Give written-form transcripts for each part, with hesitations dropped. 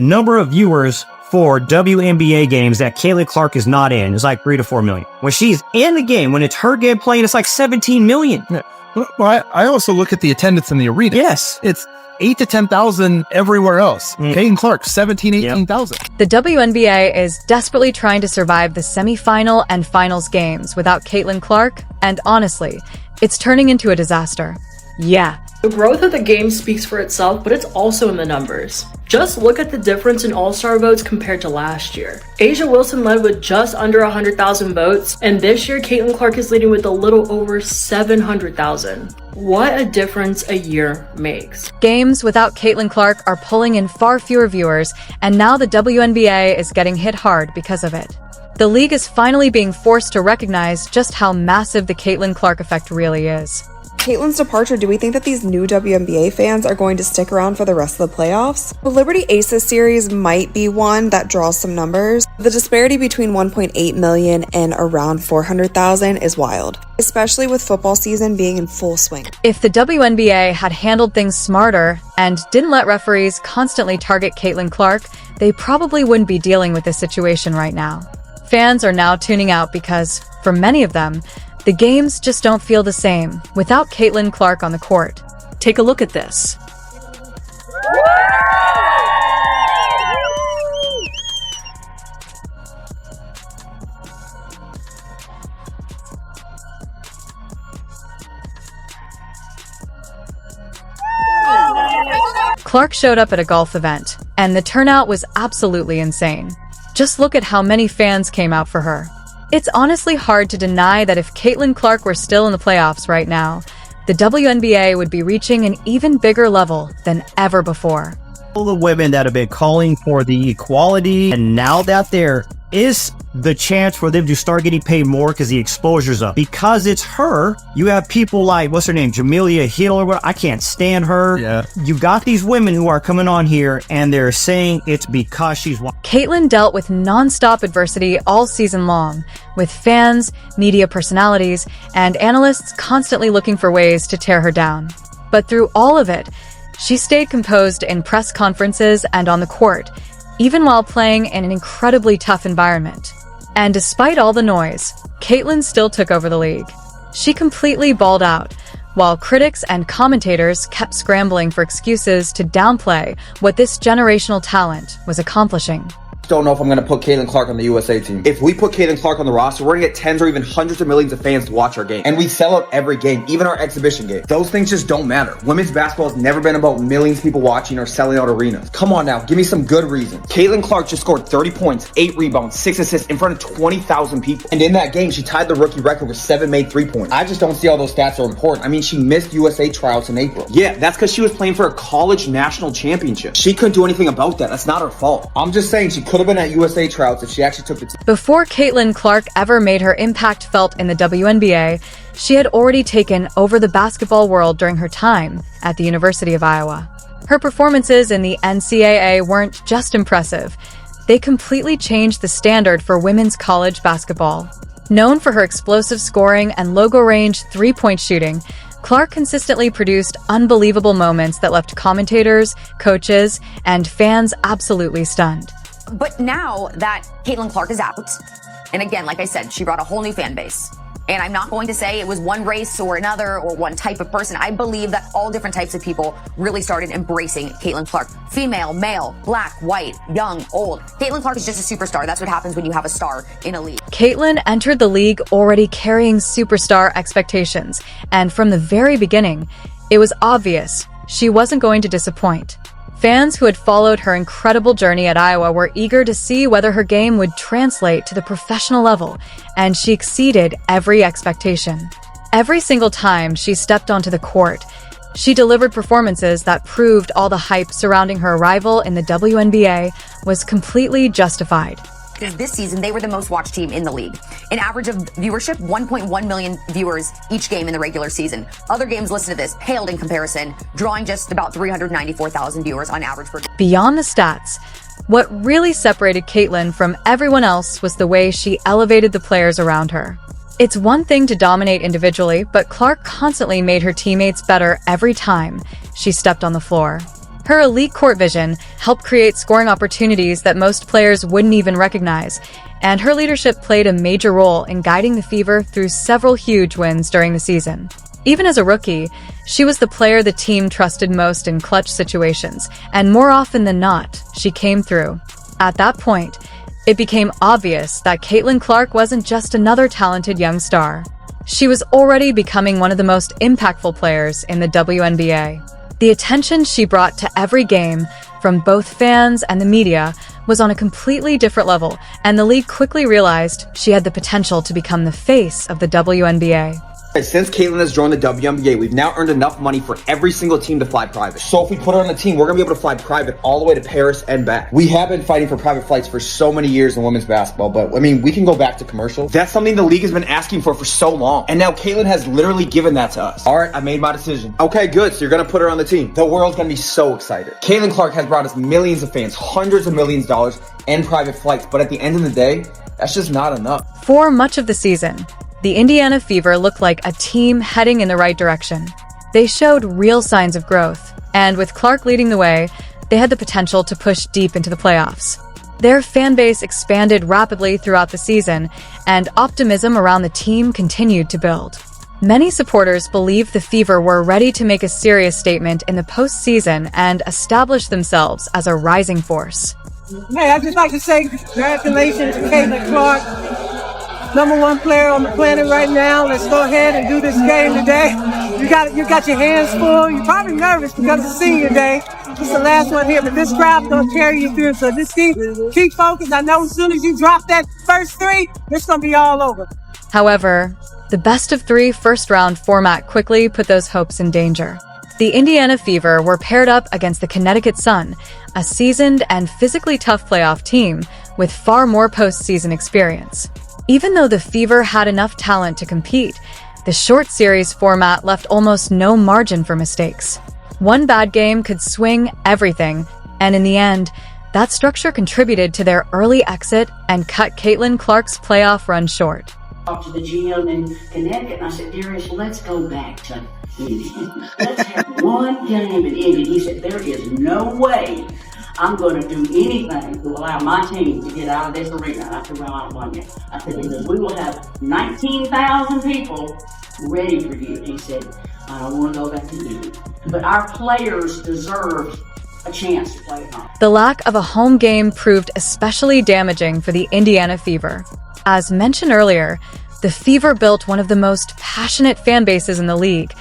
Number of viewers for WNBA games that Caitlin Clark is not in is like 3 to 4 million. When she's in the game, when it's her game playing, it's like 17 million. Yeah. Well, I also look at the attendance in the arena. Yes. It's 8 to 10,000 everywhere else. Caitlin Clark, 17, 18,000. The WNBA is desperately trying to survive the semifinal and finals games without Caitlin Clark, and honestly, it's turning into a disaster. Yeah. The growth of the game speaks for itself, but it's also in the numbers. Just look at the difference in All-Star votes compared to last year. A'ja Wilson led with just under 100,000 votes, and this year Caitlin Clark is leading with a little over 700,000. What a difference a year makes. Games without Caitlin Clark are pulling in far fewer viewers, and now the WNBA is getting hit hard because of it. The league is finally being forced to recognize just how massive the Caitlin Clark effect really is. Caitlin's departure, do we think that these new WNBA fans are going to stick around for the rest of the playoffs? The Liberty Aces series might be one that draws some numbers. The disparity between 1.8 million and around 400,000 is wild, especially with football season being in full swing. If the WNBA had handled things smarter and didn't let referees constantly target Caitlin Clark, they probably wouldn't be dealing with this situation right now. Fans are now tuning out because, for many of them, the games just don't feel the same without Caitlin Clark on the court. Take a look at this. Clark showed up at a golf event, and the turnout was absolutely insane. Just look at how many fans came out for her. It's honestly hard to deny that if Caitlin Clark were still in the playoffs right now, the WNBA would be reaching an even bigger level than ever before. All the women that have been calling for the equality, and now that there is the chance for them to start getting paid more because the exposure's up. Because it's her, you have people like, what's her name, Jamelia Hill or what? I can't stand her. Yeah. You got these women who are coming on here and they're saying it's because she's white. Caitlin dealt with non-stop adversity all season long, with fans, media personalities, and analysts constantly looking for ways to tear her down. But through all of it, she stayed composed in press conferences and on the court, even while playing in an incredibly tough environment. And despite all the noise, Caitlin still took over the league. She completely balled out, while critics and commentators kept scrambling for excuses to downplay what this generational talent was accomplishing. Don't know if I'm going to put Caitlin Clark on the USA team. If we put Caitlin Clark on the roster, we're going to get tens or even hundreds of millions of fans to watch our game. And we sell out every game, even our exhibition game. Those things just don't matter. Women's basketball has never been about millions of people watching or selling out arenas. Come on now, give me some good reasons. Caitlin Clark just scored 30 points, 8 rebounds, 6 assists in front of 20,000 people. And in that game, she tied the rookie record with 7 made 3-pointers. I just don't see how those stats are important. I mean, she missed USA tryouts in April. Yeah, that's because she was playing for a college national championship. She couldn't do anything about that. That's not her fault. I'm just saying she could have been at USA tryouts if she actually took the team. Before Caitlin Clark ever made her impact felt in the WNBA, she had already taken over the basketball world during her time at the University of Iowa. Her performances in the NCAA weren't just impressive. They completely changed the standard for women's college basketball. Known for her explosive scoring and logo-range three-point shooting, Clark consistently produced unbelievable moments that left commentators, coaches, and fans absolutely stunned. But now that Caitlin Clark is out, and again, like I said, she brought a whole new fan base. And I'm not going to say it was one race or another or one type of person. I believe that all different types of people really started embracing Caitlin Clark. Female, male, black, white, young, old. Caitlin Clark is just a superstar. That's what happens when you have a star in a league. Caitlin entered the league already carrying superstar expectations. And from the very beginning, it was obvious she wasn't going to disappoint. Fans who had followed her incredible journey at Iowa were eager to see whether her game would translate to the professional level, and she exceeded every expectation. Every single time she stepped onto the court, she delivered performances that proved all the hype surrounding her arrival in the WNBA was completely justified. Because this season, they were the most watched team in the league. An average of viewership, 1.1 million viewers each game in the regular season. Other games listed to this paled in comparison, drawing just about 394,000 viewers on average per game. Beyond the stats, what really separated Caitlin from everyone else was the way she elevated the players around her. It's one thing to dominate individually, but Clark constantly made her teammates better every time she stepped on the floor. Her elite court vision helped create scoring opportunities that most players wouldn't even recognize, and her leadership played a major role in guiding the Fever through several huge wins during the season. Even as a rookie, she was the player the team trusted most in clutch situations, and more often than not, she came through. At that point, it became obvious that Caitlin Clark wasn't just another talented young star. She was already becoming one of the most impactful players in the WNBA. The attention she brought to every game, from both fans and the media, was on a completely different level, and the league quickly realized she had the potential to become the face of the WNBA. Since Caitlin has joined the WNBA, we've now earned enough money for every single team to fly private. So if we put her on the team, we're going to be able to fly private all the way to Paris and back. We have been fighting for private flights for so many years in women's basketball, but I mean, we can go back to commercial. That's something the league has been asking for so long. And now Caitlin has literally given that to us. All right, I made my decision. Okay, good. So you're going to put her on the team. The world's going to be so excited. Caitlin Clark has brought us millions of fans, hundreds of millions of dollars, and private flights. But at the end of the day, that's just not enough. For much of the season, the Indiana Fever looked like a team heading in the right direction. They showed real signs of growth, and with Clark leading the way, they had the potential to push deep into the playoffs. Their fan base expanded rapidly throughout the season, and optimism around the team continued to build. Many supporters believed the Fever were ready to make a serious statement in the postseason and establish themselves as a rising force. Hey, I'd just like to say congratulations to Caitlin Clark. #1 player on the planet right now. Let's go ahead and do this game today. You got your hands full. You're probably nervous because it's senior day. It's the last one here, but this crowd's gonna carry you through. So just keep focused. I know as soon as you drop that first three, it's gonna be all over. However, the best-of-3 first-round format quickly put those hopes in danger. The Indiana Fever were paired up against the Connecticut Sun, a seasoned and physically tough playoff team with far more postseason experience. Even though the Fever had enough talent to compete, the short series format left almost no margin for mistakes. One bad game could swing everything, and in the end, that structure contributed to their early exit and cut Caitlin Clark's playoff run short. I talked to the GM in Connecticut, and I said, Darius, let's go back to Indiana. Let's have one game in Indiana. He said, there is no way I'm going to do anything to allow my team to get out of this arena. And I said, well, I don't want you. I said, because we will have 19,000 people ready for you. And he said, I don't want to go back to Indiana. But our players deserve a chance to play at home. The lack of a home game proved especially damaging for the Indiana Fever. As mentioned earlier, the Fever built one of the most passionate fan bases in the league,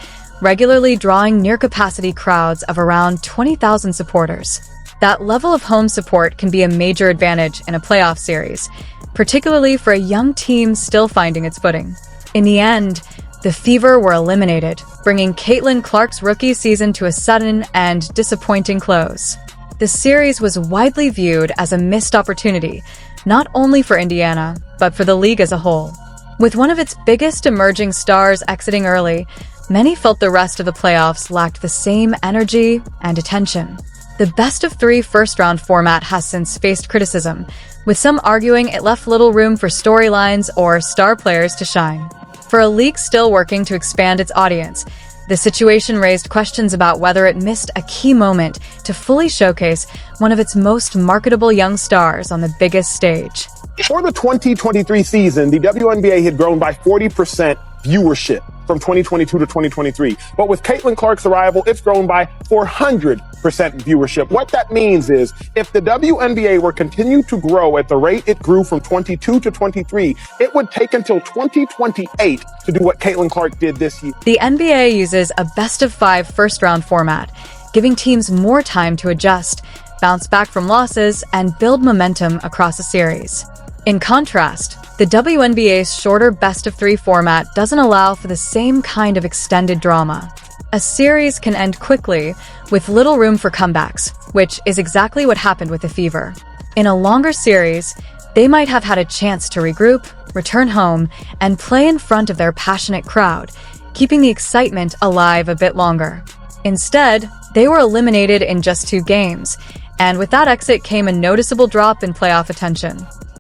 regularly drawing near-capacity crowds of around 20,000 supporters. That level of home support can be a major advantage in a playoff series, particularly for a young team still finding its footing. In the end, the Fever were eliminated, bringing Caitlin Clark's rookie season to a sudden and disappointing close. The series was widely viewed as a missed opportunity, not only for Indiana, but for the league as a whole. With one of its biggest emerging stars exiting early, many felt the rest of the playoffs lacked the same energy and attention. The best-of-3 first-round format has since faced criticism, with some arguing it left little room for storylines or star players to shine. For a league still working to expand its audience, the situation raised questions about whether it missed a key moment to fully showcase one of its most marketable young stars on the biggest stage. For the 2023 season, the WNBA had grown by 40% viewership from 2022 to 2023. But with Caitlin Clark's arrival, it's grown by 400% viewership. What that means is if the WNBA were continue to grow at the rate it grew from 22 to 23, it would take until 2028 to do what Caitlin Clark did this year. The NBA uses a best-of-5 first-round format, giving teams more time to adjust, bounce back from losses, and build momentum across a series. In contrast, the WNBA's shorter best-of-3 format doesn't allow for the same kind of extended drama. A series can end quickly, with little room for comebacks, which is exactly what happened with the Fever. In a longer series, they might have had a chance to regroup, return home, and play in front of their passionate crowd, keeping the excitement alive a bit longer. Instead, they were eliminated in just 2 games, and with that exit came a noticeable drop in playoff attention.